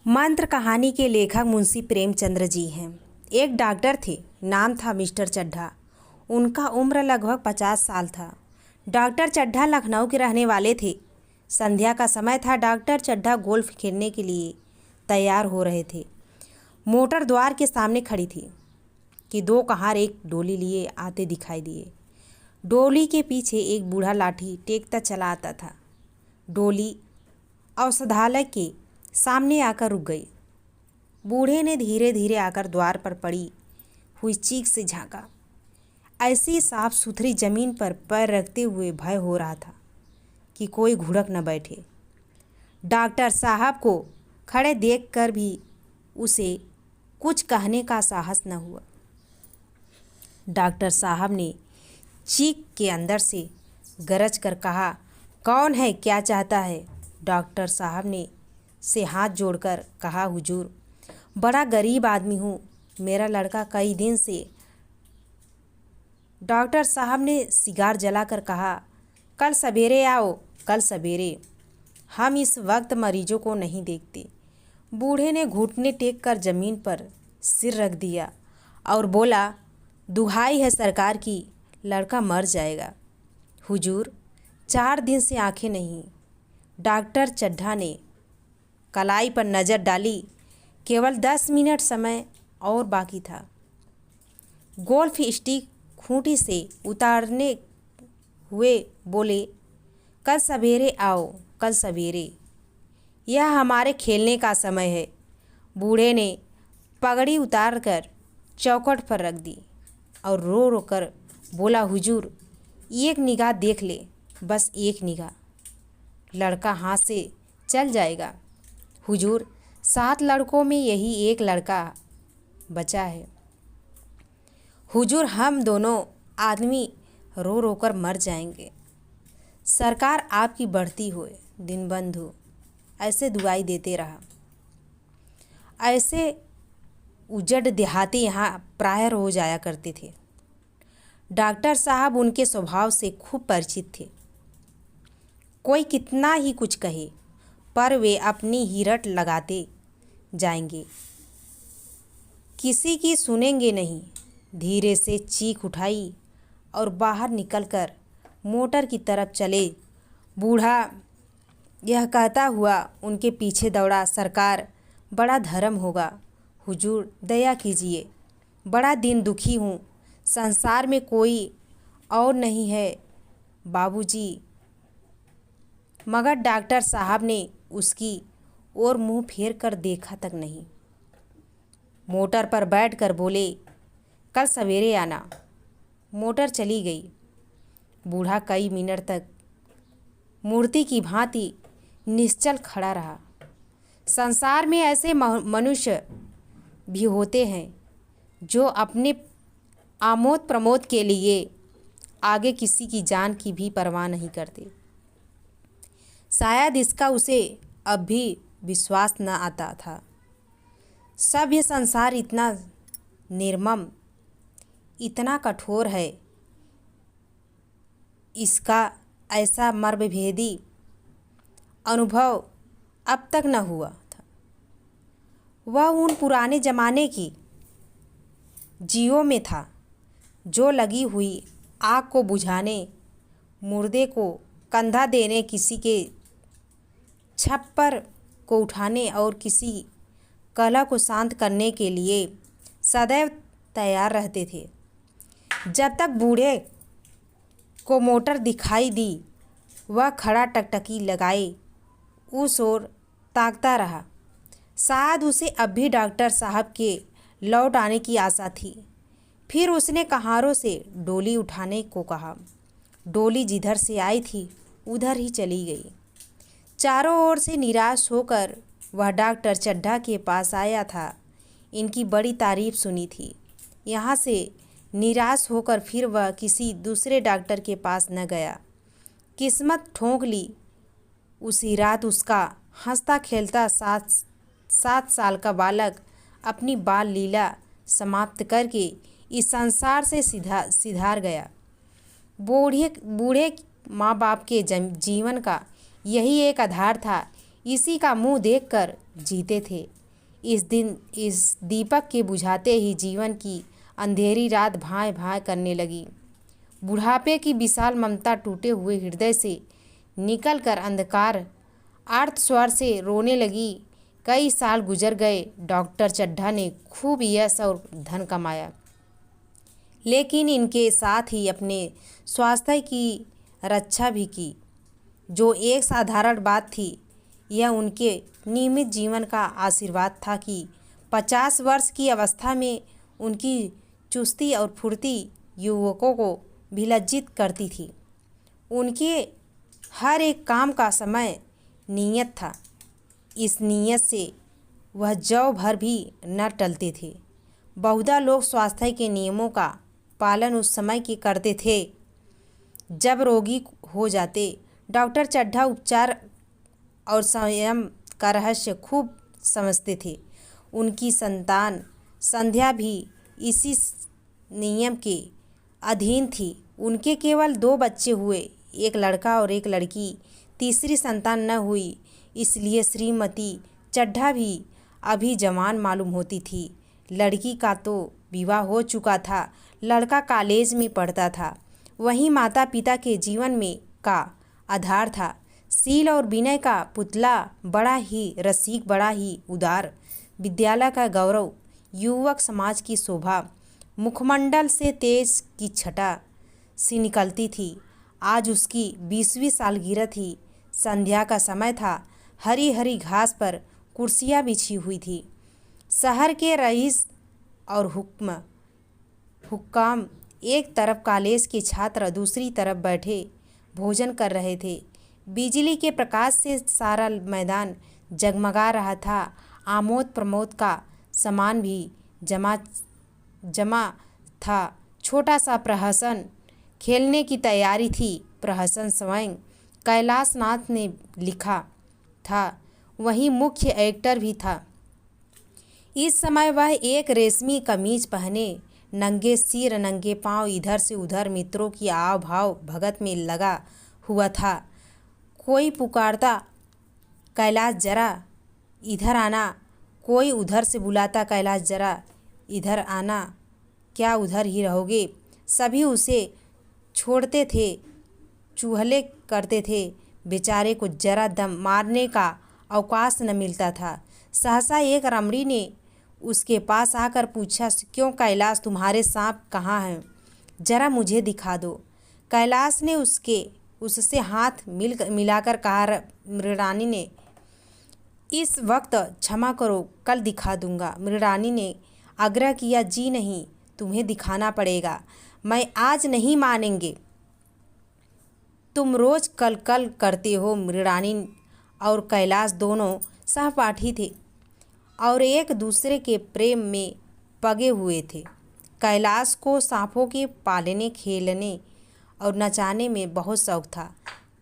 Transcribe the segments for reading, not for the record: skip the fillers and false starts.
मंत्र कहानी के लेखक मुंशी प्रेमचंद्र जी हैं। एक डॉक्टर थे, नाम था मिस्टर चड्ढा। उनका उम्र लगभग 50 साल था। डॉक्टर चड्ढा लखनऊ के रहने वाले थे। संध्या का समय था। डॉक्टर चड्ढा गोल्फ खेलने के लिए तैयार हो रहे थे। मोटर द्वार के सामने खड़ी थी कि दो कहार एक डोली लिए आते दिखाई दिए। डोली के पीछे एक बूढ़ा लाठी टेकता चला आता था। डोली औषधालय के सामने आकर रुक गई। बूढ़े ने धीरे धीरे आकर द्वार पर पड़ी हुई चीख से झांका। ऐसी साफ सुथरी जमीन पर पैर रखते हुए भय हो रहा था कि कोई घुड़क न बैठे। डॉक्टर साहब को खड़े देखकर भी उसे कुछ कहने का साहस न हुआ। डॉक्टर साहब ने चीख के अंदर से गरज कर कहा, कौन है, क्या चाहता है? डॉक्टर साहब ने से हाथ जोड़कर कहा, हुजूर, बड़ा गरीब आदमी हूँ, मेरा लड़का कई दिन से। डॉक्टर साहब ने सिगार जलाकर कहा, कल सवेरे आओ, कल सवेरे। हम इस वक्त मरीजों को नहीं देखते। बूढ़े ने घुटने टेक कर ज़मीन पर सिर रख दिया और बोला, दुहाई है सरकार की, लड़का मर जाएगा। हुजूर, 4 दिन से आंखें नहीं। डॉक्टर चड्ढा ने कलाई पर नज़र डाली। केवल 10 मिनट समय और बाकी था। गोल्फ स्टिक खूंटी से उतारने हुए बोले, कल सवेरे आओ, कल सवेरे। यह हमारे खेलने का समय है। बूढ़े ने पगड़ी उतार कर चौखट पर रख दी और रो रो कर बोला, हुजूर, एक निगाह देख ले, बस एक निगाह। लड़का हाथ से चल जाएगा। हुजूर, 7 लड़कों में यही एक लड़का बचा है। हुजूर, हम दोनों आदमी रो रो कर मर जाएंगे। सरकार आपकी बढ़ती होए, दिन बंधु। ऐसे दुआई देते रहा। ऐसे उजड़ देहाती यहाँ प्राय हो जाया करते थे। डॉक्टर साहब उनके स्वभाव से खूब परिचित थे। कोई कितना ही कुछ कहे, पर वे अपनी ही रट लगाते जाएंगे, किसी की सुनेंगे नहीं। धीरे से चीख उठाई और बाहर निकलकर मोटर की तरफ चले। बूढ़ा यह कहता हुआ उनके पीछे दौड़ा, सरकार, बड़ा धर्म होगा। हुजूर, दया कीजिए, बड़ा दिन दुखी हूँ। संसार में कोई और नहीं है बाबूजी। मगर डॉक्टर साहब ने उसकी ओर मुंह फेर कर देखा तक नहीं। मोटर पर बैठकर बोले, कल सवेरे आना। मोटर चली गई। बूढ़ा कई मिनट तक मूर्ति की भांति निश्चल खड़ा रहा। संसार में ऐसे मनुष्य भी होते हैं जो अपने आमोद प्रमोद के लिए आगे किसी की जान की भी परवाह नहीं करते। शायद इसका उसे अब भी विश्वास न आता था। सब ये संसार इतना निर्मम, इतना कठोर है, इसका ऐसा मर्मभेदी अनुभव अब तक न हुआ था। वह उन पुराने ज़माने की जियों में था जो लगी हुई आग को बुझाने, मुर्दे को कंधा देने, किसी के छप्पर को उठाने और किसी कलह को शांत करने के लिए सदैव तैयार रहते थे। जब तक बूढ़े को मोटर दिखाई दी, वह खड़ा टकटकी लगाए उस ओर ताकता रहा। शायद उसे अब भी डॉक्टर साहब के लौट आने की आशा थी। फिर उसने कहारों से डोली उठाने को कहा। डोली जिधर से आई थी उधर ही चली गई। चारों ओर से निराश होकर वह डॉक्टर चड्ढा के पास आया था। इनकी बड़ी तारीफ सुनी थी। यहाँ से निराश होकर फिर वह किसी दूसरे डॉक्टर के पास न गया। किस्मत ठोंक ली। उसी रात उसका हंसता खेलता 7 साल का बालक अपनी बाल लीला समाप्त करके इस संसार से सिधार गया। बूढ़े माँ बाप के जीवन का यही एक आधार था। इसी का मुंह देखकर जीते थे। इस दिन इस दीपक के बुझाते ही जीवन की अंधेरी रात भाए भाए करने लगी। बुढ़ापे की विशाल ममता टूटे हुए हृदय से निकलकर अंधकार आर्त स्वर से रोने लगी। कई साल गुजर गए। डॉक्टर चड्ढा ने खूब यश और धन कमाया, लेकिन इनके साथ ही अपने स्वास्थ्य की रक्षा भी की, जो एक साधारण बात थी। यह उनके नियमित जीवन का आशीर्वाद था कि 50 वर्ष की अवस्था में उनकी चुस्ती और फुर्ती युवकों को भी लज्जित करती थी। उनके हर एक काम का समय नियत था। इस नियत से वह जौ भर भी न टलते थे। बहुधा लोग स्वास्थ्य के नियमों का पालन उस समय के करते थे जब रोगी हो जाते। डॉक्टर चड्ढा उपचार और संयम का रहस्य खूब समझते थे। उनकी संतान संध्या भी इसी नियम के अधीन थी। उनके केवल 2 बच्चे हुए, एक लड़का और एक लड़की। तीसरी संतान न हुई, इसलिए श्रीमती चड्ढा भी अभी जवान मालूम होती थी। लड़की का तो विवाह हो चुका था, लड़का कॉलेज में पढ़ता था। वहीं माता पिता के जीवन में का आधार था। शील और विनय का पुतला, बड़ा ही रसिक, बड़ा ही उदार, विद्यालय का गौरव, युवक समाज की शोभा, मुखमंडल से तेज की छटा सी निकलती थी। आज उसकी 20वीं सालगिरह थी। संध्या का समय था। हरी हरी घास पर कुर्सियां बिछी हुई थी। शहर के रईस और हुक्काम एक तरफ, कॉलेज के छात्र दूसरी तरफ बैठे भोजन कर रहे थे। बिजली के प्रकाश से सारा मैदान जगमगा रहा था। आमोद प्रमोद का सामान भी जमा था। छोटा सा प्रहसन खेलने की तैयारी थी। प्रहसन स्वयं कैलाश नाथ ने लिखा था, वही मुख्य एक्टर भी था। इस समय वह एक रेशमी कमीज पहने, नंगे सिर नंगे पांव इधर से उधर मित्रों की आव भाव भगत में लगा हुआ था। कोई पुकारता, कैलाश जरा इधर आना। कोई उधर से बुलाता, कैलाश जरा इधर आना। क्या उधर ही रहोगे? सभी उसे छोड़ते थे, चूहले करते थे। बेचारे को जरा दम मारने का अवकाश न मिलता था। सहसा एक रमणी ने उसके पास आकर पूछा, क्यों कैलाश, तुम्हारे सांप कहाँ हैं? जरा मुझे दिखा दो। कैलाश ने उससे हाथ मिलाकर कहा। मृणानी ने, इस वक्त क्षमा करो, कल दिखा दूंगा। मृणानी ने आग्रह किया, जी नहीं, तुम्हें दिखाना पड़ेगा। मैं आज नहीं मानेंगे। तुम रोज कल कल करते हो। मृणानी और कैलाश दोनों सहपाठी थे और एक दूसरे के प्रेम में पगे हुए थे। कैलाश को सांपों के पालने, खेलने और नचाने में बहुत शौक था।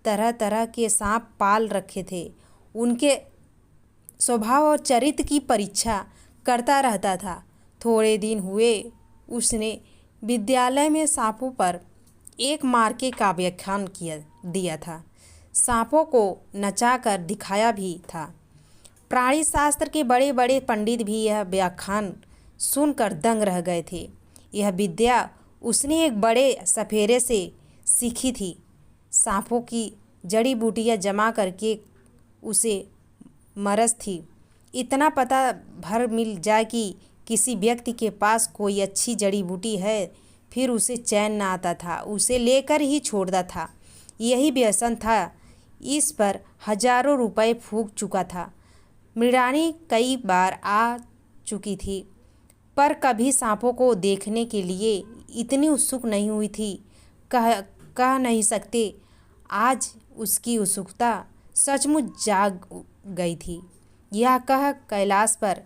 तरह तरह के सांप पाल रखे थे। उनके स्वभाव और चरित्र की परीक्षा करता रहता था। थोड़े दिन हुए उसने विद्यालय में सांपों पर एक मार्के का व्याख्यान दिया था। सांपों को नचाकर दिखाया भी था। प्राणी शास्त्र के बड़े बड़े पंडित भी यह व्याख्यान सुनकर दंग रह गए थे। यह विद्या उसने एक बड़े सफेरे से सीखी थी। सांपों की जड़ी बूटियाँ जमा करके उसे मरज थी। इतना पता भर मिल जाए कि किसी व्यक्ति के पास कोई अच्छी जड़ी बूटी है, फिर उसे चैन न आता था, उसे लेकर ही छोड़ता था। यही व्यसन था। इस पर हजारों रुपए फूंक चुका था। मृणानी कई बार आ चुकी थी, पर कभी सांपों को देखने के लिए इतनी उत्सुक नहीं हुई थी। कह नहीं सकते आज उसकी उत्सुकता सचमुच जाग गई थी। यह कह कैलाश पर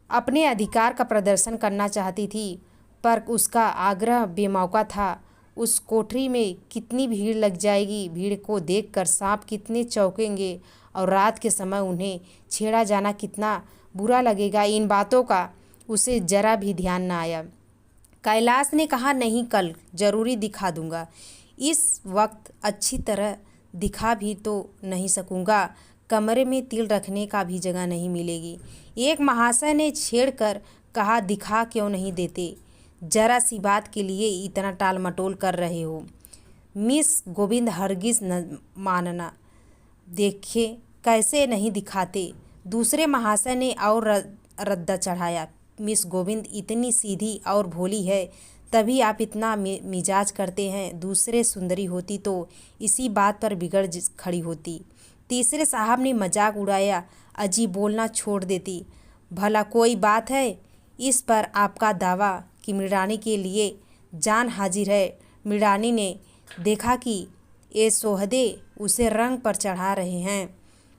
अपने अधिकार का प्रदर्शन करना चाहती थी, पर उसका आग्रह बेमौका था। उस कोठरी में कितनी भीड़ लग जाएगी, भीड़ को देखकर सांप कितने चौंकेंगे और रात के समय उन्हें छेड़ा जाना कितना बुरा लगेगा। इन बातों का उसे जरा भी ध्यान न आया। कैलाश ने कहा, नहीं, कल जरूरी दिखा दूंगा। इस वक्त अच्छी तरह दिखा भी तो नहीं सकूंगा। कमरे में तिल रखने का भी जगह नहीं मिलेगी। एक महाशय ने छेड़कर कहा, दिखा क्यों नहीं देते? जरा सी बात के लिए इतना टाल मटोल कर रहे हो। मिस गोविंद हरगिज न मानना। देखे कैसे नहीं दिखाते। दूसरे महाशय ने और रद्दा चढ़ाया। मिस गोविंद इतनी सीधी और भोली है, तभी आप इतना मिजाज करते हैं। दूसरे सुंदरी होती तो इसी बात पर बिगड़ खड़ी होती। तीसरे साहब ने मजाक उड़ाया, अजी बोलना छोड़ देती। भला कोई बात है इस पर आपका दावा कि मृणानी के लिए जान हाजिर है? मृणानी ने देखा कि ये सोहदे उसे रंग पर चढ़ा रहे हैं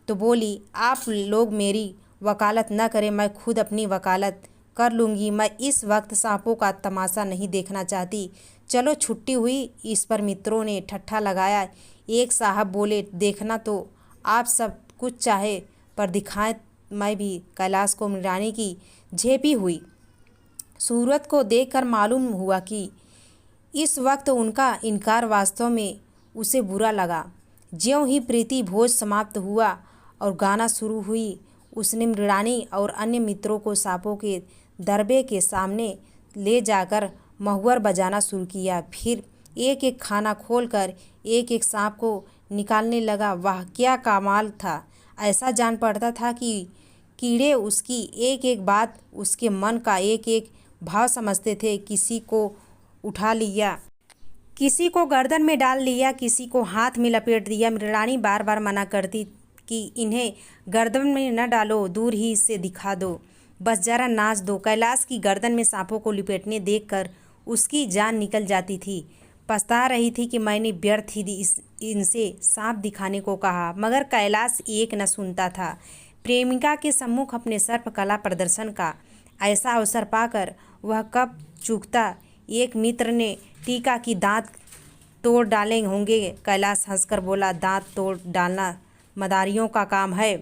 तो बोली, आप लोग मेरी वकालत न करें, मैं खुद अपनी वकालत कर लूँगी। मैं इस वक्त सांपों का तमाशा नहीं देखना चाहती। चलो छुट्टी हुई। इस पर मित्रों ने ठट्ठा लगाया। एक साहब बोले, देखना तो आप सब कुछ चाहे पर दिखाएं मैं भी। कैलाश को मृणानी की झेपी हुई सूरत को देखकर मालूम हुआ कि इस वक्त उनका इनकार वास्तव में उसे बुरा लगा। ज्यों ही प्रीति भोज समाप्त हुआ और गाना शुरू हुई, उसने मृणानी और अन्य मित्रों को सांपों के दरबे के सामने ले जाकर महुअर बजाना शुरू किया। फिर एक एक खाना खोलकर एक एक सांप को निकालने लगा। वाह क्या कमाल था! ऐसा जान पड़ता था कि कीड़े उसकी एक एक बात, उसके मन का एक एक भाव समझते थे। किसी को उठा लिया, किसी को गर्दन में डाल लिया, किसी को हाथ में लपेट दिया। मृणानी बार बार मना करती कि इन्हें गर्दन में न डालो, दूर ही से दिखा दो, बस जरा नाच दो। कैलाश की गर्दन में सांपों को लिपेटने देखकर उसकी जान निकल जाती थी। पछता रही थी कि मैंने व्यर्थ ही इनसे सांप दिखाने को कहा, मगर कैलाश एक न सुनता था। प्रेमिका के सम्मुख अपने सर्पकला प्रदर्शन का ऐसा अवसर पाकर वह कब चूकता। एक मित्र ने टीका कि दांत तोड़ डाले होंगे। कैलाश हंसकर बोला, दांत तोड़ डालना मदारियों का काम है,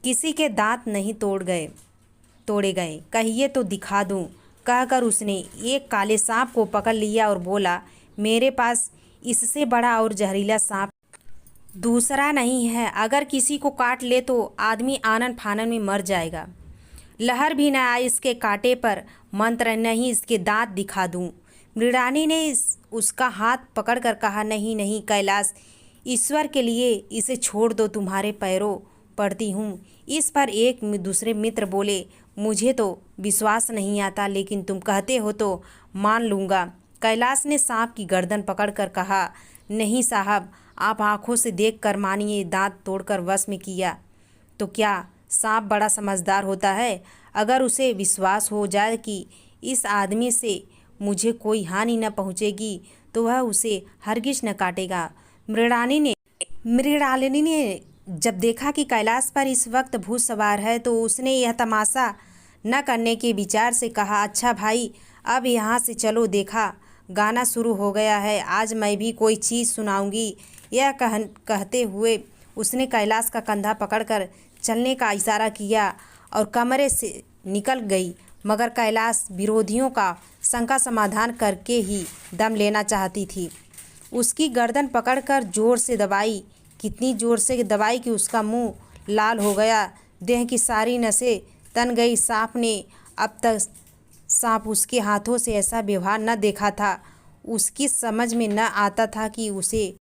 किसी के दांत नहीं तोड़े गए, कहिए तो दिखा दूं। कहकर उसने एक काले सांप को पकड़ लिया और बोला, मेरे पास इससे बड़ा और जहरीला सांप दूसरा नहीं है। अगर किसी को काट ले तो आदमी आनन फानन में मर जाएगा। लहर भी न आए इसके कांटे पर, मंत्र नहीं इसके दांत दिखा दूं। मृणानी ने उसका हाथ पकड़कर कहा, नहीं नहीं कैलाश, ईश्वर के लिए इसे छोड़ दो, तुम्हारे पैरों पड़ती हूँ। इस पर एक दूसरे मित्र बोले, मुझे तो विश्वास नहीं आता, लेकिन तुम कहते हो तो मान लूँगा। कैलाश ने सांप की गर्दन पकड़कर कहा, नहीं साहब, आप आंखों से देखकर मानिए। दांत तोड़कर वश में किया तो क्या सांप बड़ा समझदार होता है? अगर उसे विश्वास हो जाए कि इस आदमी से मुझे कोई हानि न पहुँचेगी तो वह उसे हरगिज न काटेगा। मृणालिनी ने जब देखा कि कैलाश पर इस वक्त भूत सवार है तो उसने यह तमाशा न करने के विचार से कहा, अच्छा भाई, अब यहाँ से चलो, देखा गाना शुरू हो गया है, आज मैं भी कोई चीज़ सुनाऊंगी। यह कहते हुए उसने कैलाश का कंधा पकड़कर चलने का इशारा किया और कमरे से निकल गई। मगर कैलाश विरोधियों का शंका समाधान करके ही दम लेना चाहती थी। उसकी गर्दन पकड़कर जोर से दबाई, कितनी जोर से दबाई कि उसका मुंह लाल हो गया, देह की सारी नसें तन गई। सांप ने अब तक सांप उसके हाथों से ऐसा व्यवहार न देखा था। उसकी समझ में न आता था कि उसे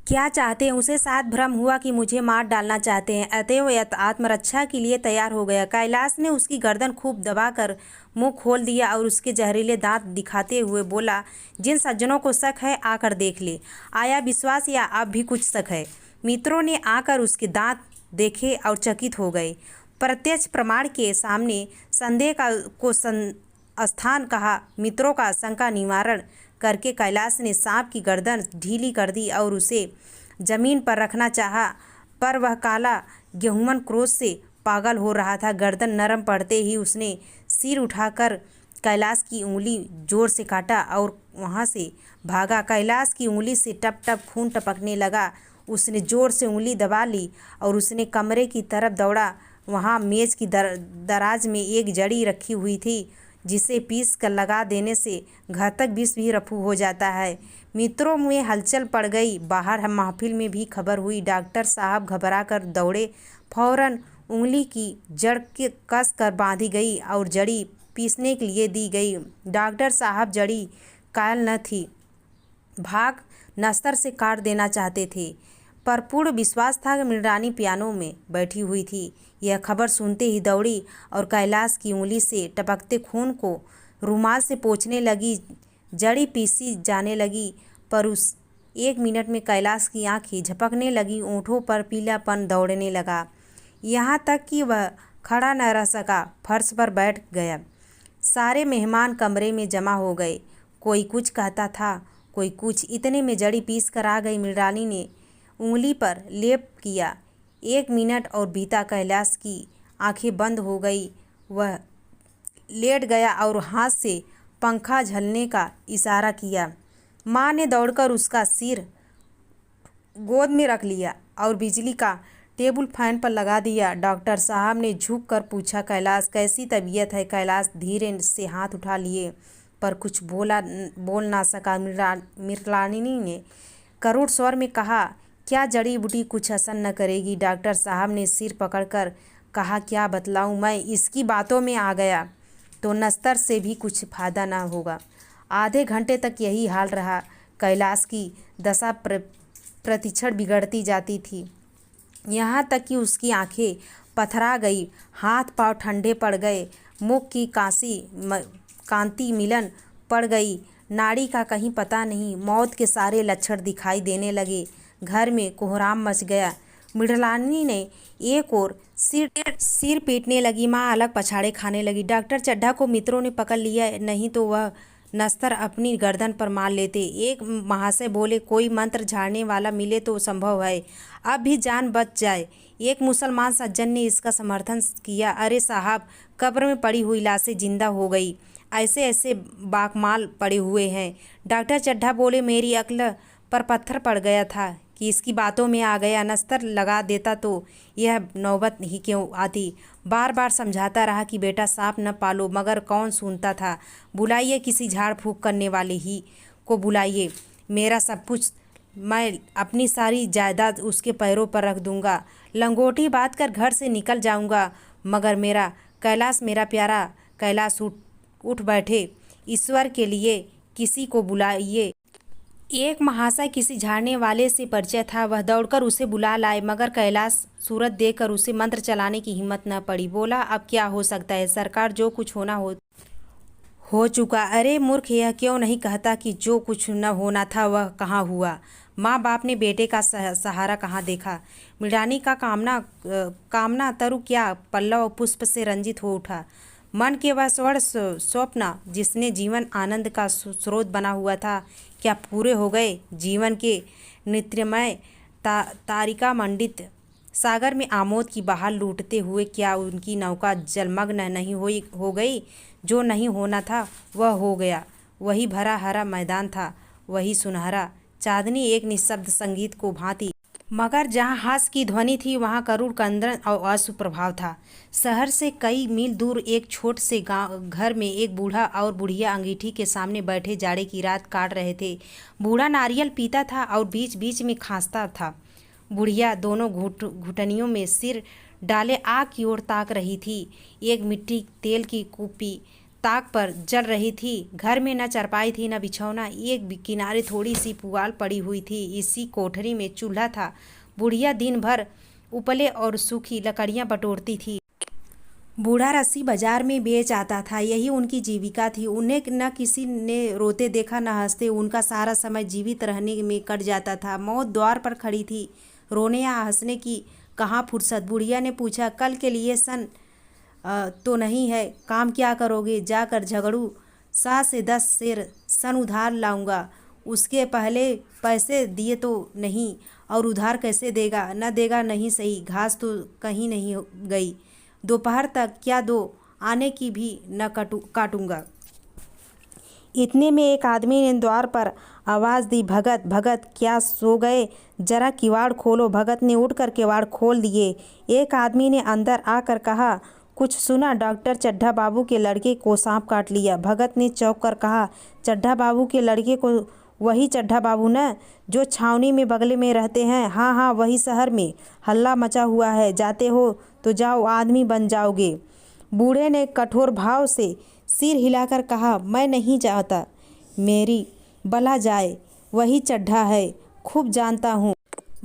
क्या चाहते हैं। उसे शायद भ्रम हुआ कि मुझे मार डालना चाहते हैं, अतएव आत्मरक्षा के लिए तैयार हो गया। कैलाश ने उसकी गर्दन खूब दबाकर मुंह खोल दिया और उसके जहरीले दांत दिखाते हुए बोला, जिन सज्जनों को शक है आकर देख ले। आया विश्वास या अब भी कुछ शक है? मित्रों ने आकर उसके दांत देखे और चकित हो गए। प्रत्यक्ष प्रमाण के सामने संदेह को स्थान कहा। मित्रों का शंका निवारण करके कैलाश ने सांप की गर्दन ढीली कर दी और उसे जमीन पर रखना चाहा, पर वह काला गेहूमन क्रोध से पागल हो रहा था। गर्दन नरम पड़ते ही उसने सिर उठाकर कैलाश की उंगली जोर से काटा और वहां से भागा। कैलाश की उंगली से टप टप खून टपकने लगा। उसने जोर से उंगली दबा ली और उसने कमरे की तरफ दौड़ा। वहां मेज की दराज में एक जड़ी रखी हुई थी जिसे पीस कर लगा देने से घातक विष भी रफू हो जाता है। मित्रों में हलचल पड़ गई। बाहर हम महफिल में भी खबर हुई। डॉक्टर साहब घबरा कर दौड़े। फौरन उंगली की जड़ के कस कर बांधी गई और जड़ी पीसने के लिए दी गई। डॉक्टर साहब जड़ी कायल न थी, भाग नस्तर से काट देना चाहते थे, पर पूर्ण विश्वास था कि मृणालिनी पियानो में बैठी हुई थी। यह खबर सुनते ही दौड़ी और कैलाश की उंगली से टपकते खून को रुमाल से पोंछने लगी। जड़ी पीसी जाने लगी, पर उस 1 मिनट में कैलाश की आंखें झपकने लगी, ओंठों पर पीलापन दौड़ने लगा, यहाँ तक कि वह खड़ा न रह सका, फर्श पर बैठ गया। सारे मेहमान कमरे में जमा हो गए। कोई कुछ कहता था, कोई कुछ। इतने में जड़ी पीस कर आ गई। मृणालिनी ने उंगली पर लेप किया। 1 मिनट और बीता। कैलाश की आंखें बंद हो गई। वह लेट गया और हाथ से पंखा झलने का इशारा किया। माँ ने दौड़कर उसका सिर गोद में रख लिया और बिजली का टेबल फैन पर लगा दिया। डॉक्टर साहब ने झुक कर पूछा, कैलाश कैसी तबीयत है? कैलाश धीरे से हाथ उठा लिए, पर कुछ बोल ना सका। मृणालिनी ने करुण स्वर में कहा, क्या जड़ी बूटी कुछ असर न करेगी? डॉक्टर साहब ने सिर पकड़कर कहा, क्या बतलाऊं? मैं इसकी बातों में आ गया तो नस्तर से भी कुछ फायदा ना होगा। आधे घंटे तक यही हाल रहा। कैलाश की दशा प्रतिक्षण बिगड़ती जाती थी, यहाँ तक कि उसकी आंखें पथरा गई, हाथ पांव ठंडे पड़ गए, मुख की कांति मिलन पड़ गई, नाड़ी का कहीं पता नहीं। मौत के सारे लक्षण दिखाई देने लगे। घर में कोहराम मच गया। मृणालिनी ने एक और सिर पीटने लगी। माँ अलग पछाड़े खाने लगी। डॉक्टर चड्ढा को मित्रों ने पकड़ लिया, नहीं तो वह नस्तर अपनी गर्दन पर मार लेते। एक महाशय बोले, कोई मंत्र झाड़ने वाला मिले तो संभव है, अब भी जान बच जाए। एक मुसलमान सज्जन ने इसका समर्थन किया, अरे साहब, कब्र में पड़ी हुई लाशें जिंदा हो गई, ऐसे ऐसे बाकमाल पड़े हुए हैं। डॉक्टर चड्ढा बोले, मेरी अक्ल पर पत्थर पड़ गया था कि इसकी बातों में आ गया। नस्तर लगा देता तो यह नौबत ही क्यों आती। बार बार समझाता रहा कि बेटा सांप न पालो, मगर कौन सुनता था। बुलाइए किसी झाड़ फूंक करने वाले ही को बुलाइए। मेरा सब कुछ, मैं अपनी सारी जायदाद उसके पैरों पर रख दूंगा, लंगोटी बांध कर घर से निकल जाऊंगा, मगर मेरा कैलाश, मेरा प्यारा कैलाश उठ बैठे। ईश्वर के लिए किसी को बुलाइए। एक महाशय किसी झाड़ने वाले से परिचय था, वह दौड़कर उसे बुला लाए, मगर कैलाश सूरत देखकर उसे मंत्र चलाने की हिम्मत न पड़ी। बोला, अब क्या हो सकता है सरकार, जो कुछ होना हो चुका। अरे मूर्ख, यह क्यों नहीं कहता कि जो कुछ न होना था वह कहाँ हुआ? माँ बाप ने बेटे का सहारा कहाँ देखा? मृणालिनी का कामना तरु क्या पल्लव पुष्प से रंजित हो उठा। मन के वह स्वर्ण स्वप्न जिसने जीवन आनंद का स्रोत बना हुआ था, क्या पूरे हो गए? जीवन के नित्यमय तारिका मंडित सागर में आमोद की बहार लूटते हुए क्या उनकी नौका जलमग्न नहीं हो गई? जो नहीं होना था वह हो गया। वही भरा हरा मैदान था, वही सुनहरा चांदनी एक निःशब्द संगीत को भांति, मगर जहाँ हास की ध्वनि थी वहाँ करुण क्रंदन और अशुभ प्रभाव था। शहर से कई मील दूर एक छोटे से घर में एक बूढ़ा और बुढ़िया अंगीठी के सामने बैठे जाड़े की रात काट रहे थे। बूढ़ा नारियल पीता था और बीच बीच में खांसता था। बुढ़िया दोनों घुटनियों में सिर डाले आग की ओर ताक रही थी। एक मिट्टी तेल की कुप्पी ताक पर जल रही थी। घर में न चारपाई थी न बिछौना, एक किनारे थोड़ी सी पुआल पड़ी हुई थी। इसी कोठरी में चूल्हा था। बुढ़िया दिन भर उपले और सूखी लकड़ियां बटोरती थी। बूढ़ा रस्सी बाजार में बेच आता था, यही उनकी जीविका थी। उन्हें न किसी ने रोते देखा न हंसते। उनका सारा समय जीवित रहने में कट जाता था। मौत द्वार पर खड़ी थी, रोने या हंसने की कहाँ फुर्सत। बुढ़िया ने पूछा, कल के लिए सन तो नहीं है, काम क्या करोगे? जाकर झगड़ू शाह से 10 सेर सन उधार लाऊंगा। उसके पहले पैसे दिए तो नहीं, और उधार कैसे देगा? न देगा नहीं सही, घास तो कहीं नहीं गई। दोपहर तक क्या 2 आने की भी न काटूंगा। इतने में एक आदमी ने द्वार पर आवाज़ दी, भगत भगत, क्या सो गए? जरा किवाड़ खोलो। भगत ने उठकर किवाड़ खोल दिए। एक आदमी ने अंदर आकर कहा, कुछ सुना? डॉक्टर, चड्ढा बाबू के लड़के को सांप काट लिया। भगत ने चौंक कर कहा, चड्ढा बाबू के लड़के को? वही चड्ढा बाबू न, जो छावनी में बगले में रहते हैं। हाँ हाँ, वही शहर में हल्ला मचा हुआ है। जाते हो तो जाओ, आदमी बन जाओगे। बूढ़े ने कठोर भाव से सिर हिलाकर कहा, मैं नहीं चाहता, मेरी बला जाए, वही चड्ढा है, खूब जानता हूँ।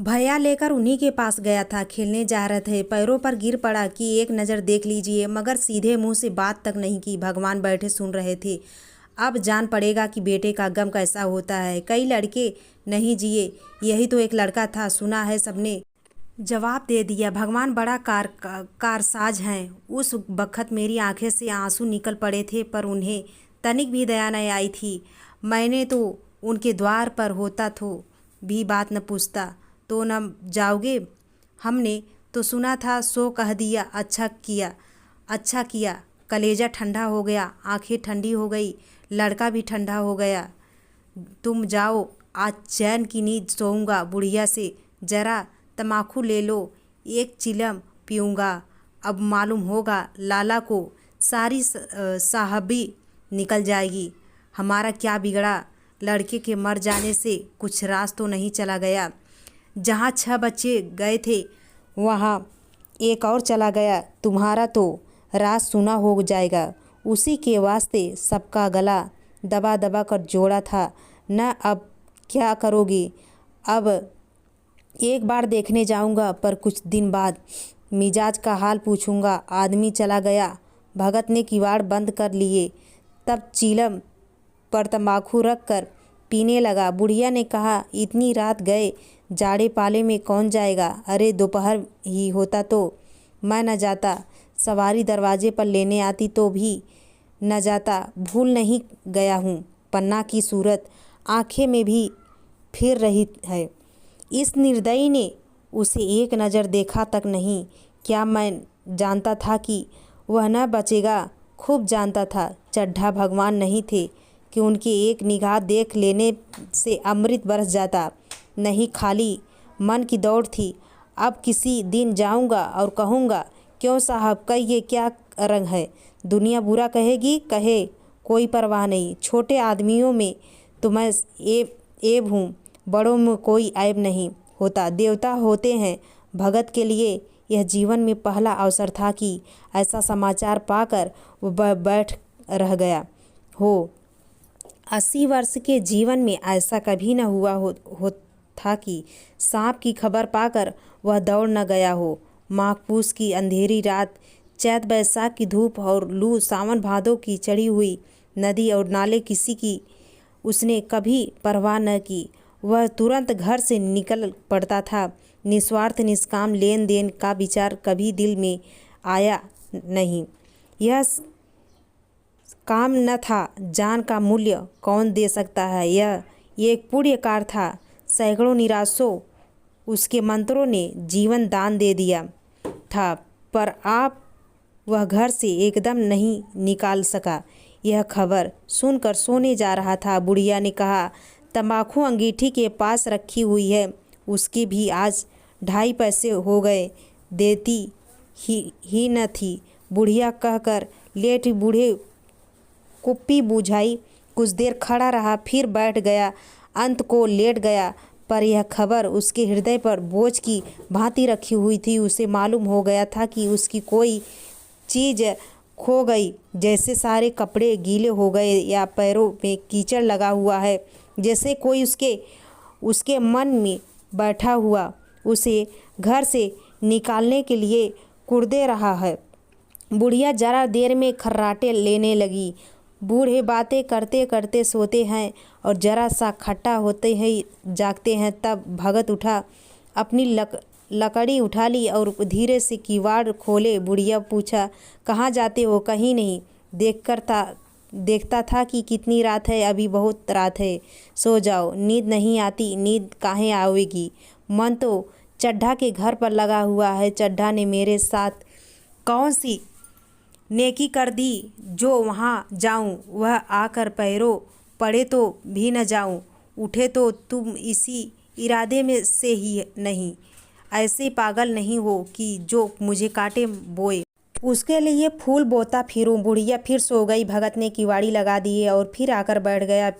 भैया लेकर उन्हीं के पास गया था। खेलने जा रहे थे, पैरों पर गिर पड़ा कि एक नज़र देख लीजिए, मगर सीधे मुंह से बात तक नहीं की। भगवान बैठे सुन रहे थे। अब जान पड़ेगा कि बेटे का गम कैसा होता है। कई लड़के नहीं जिए, यही तो एक लड़का था, सुना है सबने। जवाब दे दिया। भगवान बड़ा कारसाज हैं। उस बखत मेरी आंखें से आंसू निकल पड़े थे, पर उन्हें तनिक भी दया नहीं आई थी। मैंने तो उनके द्वार पर होता तो भी बात न पूछता। तो न जाओगे? हमने तो सुना था, सो कह दिया। अच्छा किया। कलेजा ठंडा हो गया, आंखें ठंडी हो गई, लड़का भी ठंडा हो गया। तुम जाओ, आज चैन की नींद सोऊंगा। बुढ़िया से जरा तमाकू ले लो, एक चिलम पीऊँगा। अब मालूम होगा लाला को, सारी साहबी निकल जाएगी। हमारा क्या बिगड़ा? लड़के के मर जाने से कुछ राज तो नहीं चला गया? जहाँ 6 बच्चे गए थे, वहाँ एक और चला गया। तुम्हारा तो राज सुना हो जाएगा। उसी के वास्ते सबका गला दबा दबा कर जोड़ा था न। अब क्या करोगे? अब एक बार देखने जाऊंगा, पर कुछ दिन बाद मिजाज का हाल पूछूंगा। आदमी चला गया। भगत ने किवाड़ बंद कर लिए, तब चीलम पर तंबाकू रख कर पीने लगा। बुढ़िया ने कहा, इतनी रात गए, जाड़े पाले में कौन जाएगा? अरे दोपहर ही होता तो मैं न जाता। सवारी दरवाजे पर लेने आती तो भी न जाता। भूल नहीं गया हूँ। पन्ना की सूरत आंखें में भी फिर रही है। इस निर्दयी ने उसे एक नज़र देखा तक नहीं। क्या मैं जानता था कि वह न बचेगा? खूब जानता था। चड्ढा भगवान नहीं थे कि उनकी एक निगाह देख लेने से अमृत बरस जाता। नहीं, खाली मन की दौड़ थी। अब किसी दिन जाऊंगा और कहूँगा, क्यों साहब का ये क्या रंग है? दुनिया बुरा कहेगी, कहे, कोई परवाह नहीं। छोटे आदमियों में तो मैं ऐब हूँ, बड़ों में कोई ऐब नहीं होता। देवता होते हैं। भगत के लिए यह जीवन में पहला अवसर था कि ऐसा समाचार पाकर वह बैठ रह गया हो। 80 वर्ष के जीवन में ऐसा कभी न हुआ हो था कि सांप की खबर पाकर वह दौड़ न गया हो। माघ पूस की अंधेरी रात, चैत बैसाख की धूप और लू, सावन भादों की चढ़ी हुई नदी और नाले, किसी की उसने कभी परवाह न की। वह तुरंत घर से निकल पड़ता था। निस्वार्थ निष्काम लेन देन का विचार कभी दिल में आया नहीं। यह काम न था। जान का मूल्य कौन दे सकता है? यह एक पुण्यकार था। सैकड़ों निराशों उसके मंत्रों ने जीवन दान दे दिया था, पर आप वह घर से एकदम नहीं निकाल सका। यह खबर सुनकर सोने जा रहा था। बुढ़िया ने कहा, तंबाकू अंगीठी के पास रखी हुई है, उसकी भी आज 2.5 पैसे हो गए। देती ही न थी। बुढ़िया कहकर लेट बूढ़े कुप्पी बुझाई। कुछ देर खड़ा रहा, फिर बैठ गया, अंत को लेट गया। पर यह खबर उसके हृदय पर बोझ की भांति रखी हुई थी। उसे मालूम हो गया था कि उसकी कोई चीज़ खो गई, जैसे सारे कपड़े गीले हो गए या पैरों में कीचड़ लगा हुआ है, जैसे कोई उसके मन में बैठा हुआ उसे घर से निकालने के लिए कुर्दे रहा है। बुढ़िया जरा देर में खर्राटे लेने लगी। बूढ़े बातें करते करते सोते हैं और जरा सा खट्टा होते हैं जागते हैं। तब भगत उठा, अपनी लकड़ी उठा ली और धीरे से किवाड़ खोले। बुढ़िया पूछा, कहाँ जाते हो? कहीं नहीं। देखता था कि कितनी रात है, अभी बहुत रात है, सो जाओ। नींद नहीं आती? नींद काहे आवेगी? मन तो चड्ढा के घर पर लगा हुआ है। चड्ढा ने मेरे साथ कौन सी नेकी कर दी जो वहाँ जाऊँ? वह आकर पैरों पड़े तो भी न जाऊँ। उठे तो तुम इसी इरादे में से ही नहीं। ऐसे पागल नहीं हो कि जो मुझे काटे बोए। उसके लिए फूल बोता फिरूं। बुढ़िया फिर सो गई। भगत ने किवाड़ी लगा दिए और फिर आकर बैठ गया।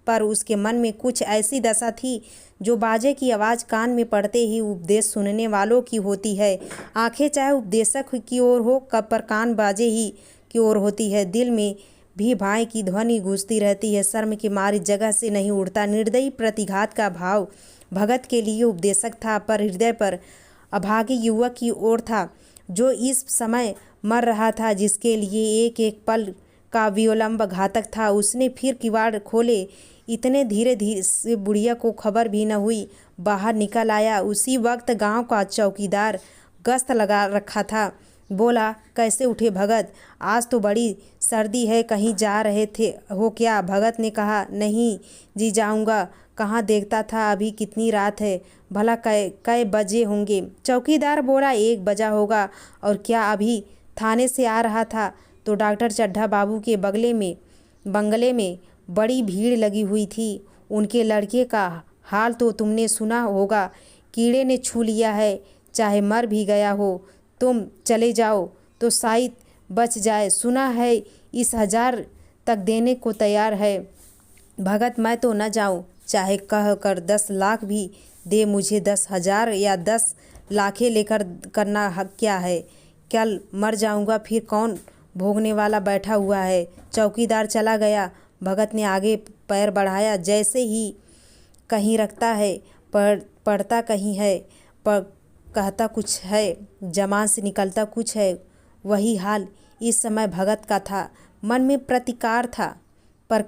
पर उसके मन में कुछ ऐसी दशा थी जो बाजे की आवाज़ कान में पड़ते ही उपदेश सुनने वालों की होती है। आंखें चाहे उपदेशक की ओर हो पर कान बाजे ही की ओर होती है। दिल में भी भाई की ध्वनि गूंजती रहती है। शर्म के मारे जगह से नहीं उड़ता। निर्दयी प्रतिघात का भाव भगत के लिए उपदेशक था, पर हृदय पर अभागे युवक की ओर था जो इस समय मर रहा था, जिसके लिए एक एक पल का विलंब घातक था। उसने फिर किवाड़ खोले। इतने धीरे धीरे से बुढ़िया को खबर भी न हुई। बाहर निकल आया। उसी वक्त गांव का चौकीदार गश्त लगा रखा था। बोला, कैसे उठे भगत? आज तो बड़ी सर्दी है, कहीं जा रहे थे हो क्या? भगत ने कहा, नहीं जी जाऊंगा। कहाँ देखता था अभी कितनी रात है, भला कै बजे होंगे? चौकीदार बोला, 1 बजा होगा। और क्या अभी थाने से आ रहा था तो डॉक्टर चड्ढा बाबू के बंगले में बड़ी भीड़ लगी हुई थी। उनके लड़के का हाल तो तुमने सुना होगा, कीड़े ने छू लिया है। चाहे मर भी गया हो, तुम चले जाओ तो शायद बच जाए। सुना है इस 1000 तक देने को तैयार है। भगत, मैं तो न जाऊं, चाहे कह कर 10 लाख भी दे मुझे। 10,000 या 10 लाखें लेकर करना क्या है? कल मर जाऊंगा, फिर कौन भोगने वाला बैठा हुआ है? चौकीदार चला गया। भगत ने आगे पैर बढ़ाया। जैसे ही कहीं रखता है, पढ़ता कहीं है, कहता कुछ है, जबान से निकलता कुछ है। वही हाल इस समय भगत का था। मन में प्रतिकार था, पर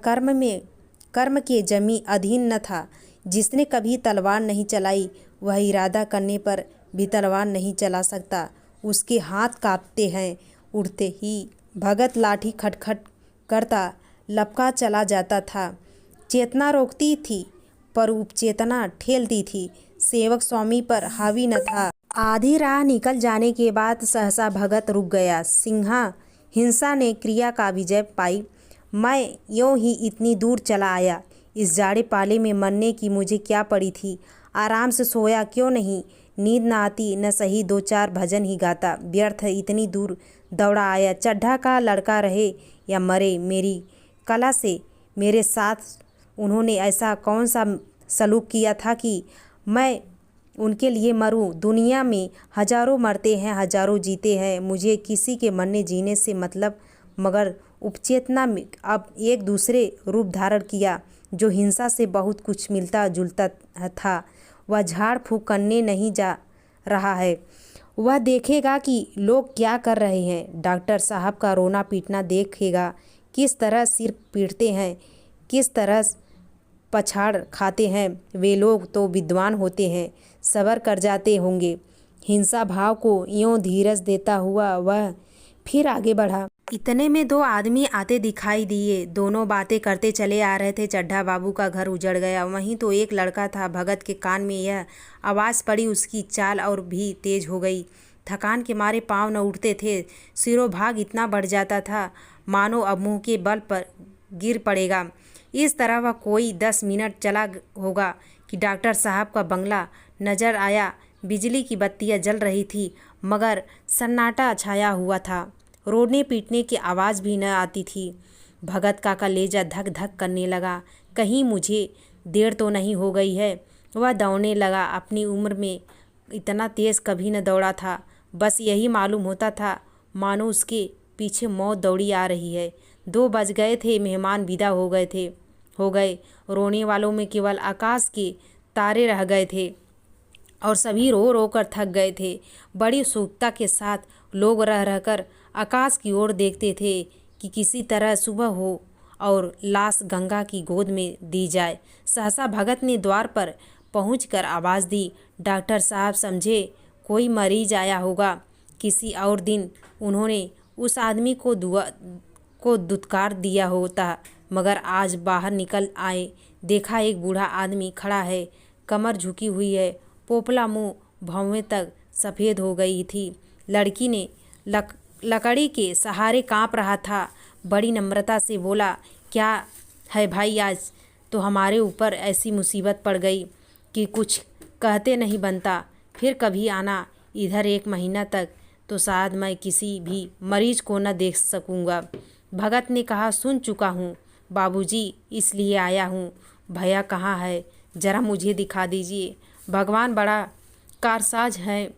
कर्म के जमी अधीन न था। जिसने कभी तलवार नहीं चलाई, वह इरादा करने पर भी तलवार नहीं चला सकता। उसके हाथ कांपते हैं। उठते ही भगत लाठी खटखट करता लपका चला जाता था। चेतना रोकती थी, पर उपचेतना ठेलती थी। सेवक स्वामी पर हावी न था। आधी राह निकल जाने के बाद सहसा भगत रुक गया। हिंसा ने क्रिया का विजय पाई। मैं यूं ही इतनी दूर चला आया। इस जाड़े पाले में मरने की मुझे क्या पड़ी थी? आराम से सोया क्यों नहीं? नींद न आती, न सही 2-4 भजन ही गाता। व्यर्थ इतनी दूर दौड़ा आया। चड्ढा का लड़का रहे या मरे, मेरी कला से मेरे साथ उन्होंने ऐसा कौन सा सलूक किया था कि मैं उनके लिए मरूं? दुनिया में हजारों मरते हैं, हजारों जीते हैं। मुझे किसी के मरने जीने से मतलब। मगर उपचेतना में अब एक दूसरे रूप धारण किया, जो हिंसा से बहुत कुछ मिलता जुलता था। वह झाड़ फूँक करने नहीं जा रहा है। वह देखेगा कि लोग क्या कर रहे हैं। डॉक्टर साहब का रोना पीटना देखेगा, किस तरह सिर पीटते हैं, किस तरह पछाड़ खाते हैं। वे लोग तो विद्वान होते हैं, सब्र कर जाते होंगे। हिंसा भाव को यूं धीरज देता हुआ वह फिर आगे बढ़ा। इतने में 2 आदमी आते दिखाई दिए। दोनों बातें करते चले आ रहे थे। चड्ढा बाबू का घर उजड़ गया। वहीं तो एक लड़का था। भगत के कान में यह आवाज़ पड़ी। उसकी चाल और भी तेज हो गई। थकान के मारे पाँव न उठते थे। सिरों भाग इतना बढ़ जाता था मानो अब मुंह के बल पर गिर पड़ेगा। इस तरह वह कोई 10 मिनट चला होगा कि डॉक्टर साहब का बंगला नजर आया। बिजली की बत्तियां जल रही थी, मगर सन्नाटा छाया हुआ था। रोने पीटने की आवाज़ भी न आती थी। भगत का कलेजा धक धक करने लगा। कहीं मुझे देर तो नहीं हो गई है? वह दौड़ने लगा। अपनी उम्र में इतना तेज़ कभी न दौड़ा था। बस यही मालूम होता था मानो उसके पीछे मौत दौड़ी आ रही है। 2 बज गए थे। मेहमान विदा हो गए। रोने वालों में केवल आकाश के तारे रह गए थे और सभी रो रो कर थक गए थे। बड़ी उत्सुकता के साथ लोग रह रहकर आकाश की ओर देखते थे कि किसी तरह सुबह हो और लाश गंगा की गोद में दी जाए। सहसा भगत ने द्वार पर पहुंचकर आवाज़ दी, डॉक्टर साहब समझे कोई मरीज आया होगा। किसी और दिन उन्होंने उस आदमी को दुत्कार दिया होता, मगर आज बाहर निकल आए, देखा एक बूढ़ा आदमी खड़ा है, कमर झुकी हुई है, पोपला मुंह भौवें तक सफ़ेद हो गई थी। लड़की ने लकड़ी के सहारे कांप रहा था। बड़ी नम्रता से बोला, क्या है भाई, आज तो हमारे ऊपर ऐसी मुसीबत पड़ गई कि कुछ कहते नहीं बनता। फिर कभी आना इधर, 1 महीना तक तो शायद मैं किसी भी मरीज को न देख सकूँगा। भगत ने कहा, सुन चुका हूँ बाबूजी, इसलिए आया हूँ। भैया कहाँ है, जरा मुझे दिखा दीजिए। भगवान बड़ा कारसाज है,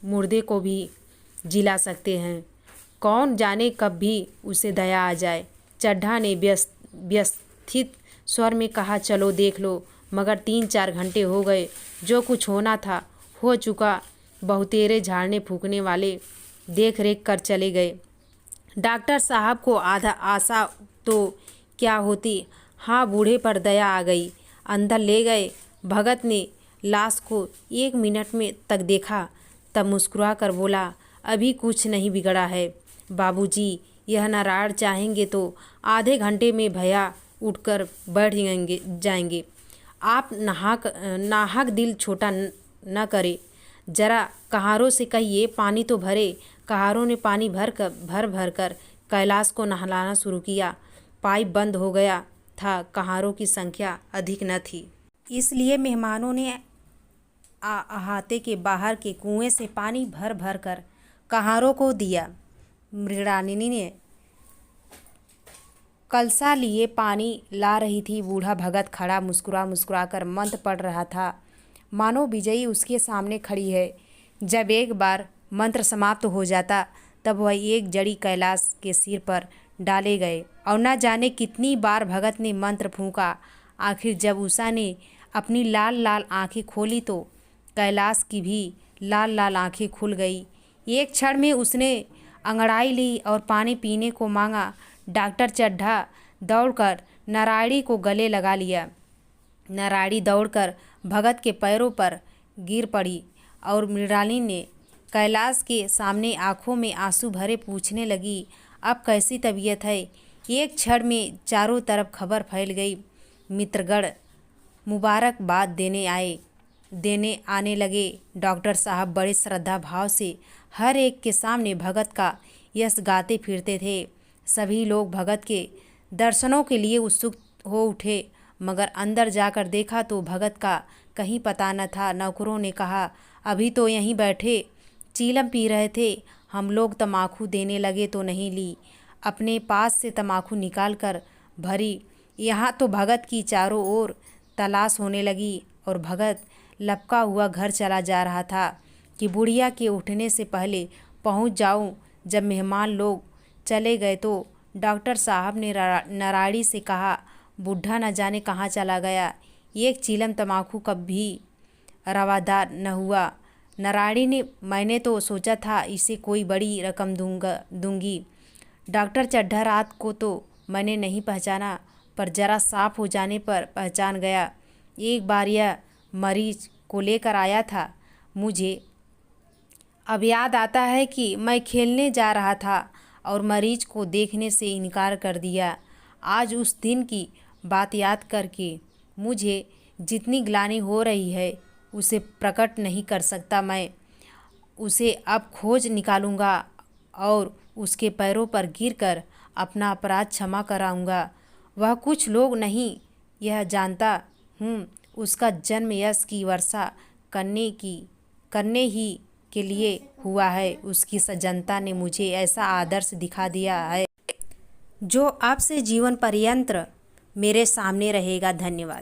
मुर्दे को भी जिला सकते हैं। कौन जाने कब भी उसे दया आ जाए। चड्ढा ने व्यवस्थित स्वर में कहा, चलो देख लो। मगर 3-4 घंटे हो गए, जो कुछ होना था हो चुका। बहुतेरे झाड़ने फूकने वाले देख रेख कर चले गए। डॉक्टर साहब को आधा आशा तो क्या होती, हाँ बूढ़े पर दया आ गई। अंदर ले गए। भगत ने लाश को 1 मिनट में तक देखा, तब मुस्कुरा कर बोला, अभी कुछ नहीं बिगड़ा है बाबूजी। यह नारायण चाहेंगे तो आधे घंटे में भैया उठकर बैठ जाएंगे। आप नाहक दिल छोटा न करे। जरा कहारों से कहिए पानी तो भरे। कहारों ने पानी भर कर कैलाश को नहलाना शुरू किया। पाइप बंद हो गया था। कहारों की संख्या अधिक न थी, इसलिए मेहमानों ने अहाते के बाहर के कुएं से पानी भर कर कहारों को दिया। मृणालिनी ने कलसा लिए पानी ला रही थी। बूढ़ा भगत खड़ा मुस्कुरा कर मंत्र पढ़ रहा था, मानो विजयी उसके सामने खड़ी है। जब एक बार मंत्र समाप्त हो जाता, तब वह एक जड़ी कैलाश के सिर पर डाले गए और न जाने कितनी बार भगत ने मंत्र फूंका। आखिर जब उषा ने अपनी लाल लाल आंखें खोली तो कैलाश की भी लाल लाल आंखें खुल गई। एक क्षण में उसने अंगड़ाई ली और पानी पीने को मांगा। डॉक्टर चड्ढा दौड़कर नारायणी को गले लगा लिया। नारायणी दौड़कर भगत के पैरों पर गिर पड़ी और मृणालिनी ने कैलाश के सामने आंखों में आंसू भरे पूछने लगी, अब कैसी तबीयत है। एक क्षण में चारों तरफ खबर फैल गई। मित्रगण मुबारकबाद देने आने लगे। डॉक्टर साहब बड़े श्रद्धा भाव से हर एक के सामने भगत का यश गाते फिरते थे। सभी लोग भगत के दर्शनों के लिए उत्सुक हो उठे, मगर अंदर जाकर देखा तो भगत का कहीं पता न था। नौकरों ने कहा, अभी तो यहीं बैठे चीलम पी रहे थे। हम लोग तमाकू देने लगे तो नहीं ली। अपने पास से तमाकू निकाल कर भरी। यहाँ तो भगत की चारों ओर तलाश होने लगी और भगत लपका हुआ घर चला जा रहा था कि बुढ़िया के उठने से पहले पहुँच जाऊँ। जब मेहमान लोग चले गए तो डॉक्टर साहब ने नारायणी से कहा, बूढ़ा न जाने कहाँ चला गया। एक चीलम तमाकू कभी रवादार न हुआ। नारायणी ने, मैंने तो सोचा था इसे कोई बड़ी रकम दूंगी। डॉक्टर चड्ढा रात को तो मैंने नहीं पहचाना, पर जरा साफ हो जाने पर पहचान गया। एक बार यह मरीज को लेकर आया था। मुझे अब याद आता है कि मैं खेलने जा रहा था और मरीज को देखने से इनकार कर दिया। आज उस दिन की बात याद करके मुझे जितनी ग्लानि हो रही है उसे प्रकट नहीं कर सकता। मैं उसे अब खोज निकालूंगा और उसके पैरों पर गिरकर अपना अपराध क्षमा कराऊंगा। वह कुछ लोग नहीं, यह जानता हूँ उसका जन्म यश की वर्षा करने ही के लिए हुआ है। उसकी जनता ने मुझे ऐसा आदर्श दिखा दिया है जो अब से जीवन पर्यंत मेरे सामने रहेगा। धन्यवाद।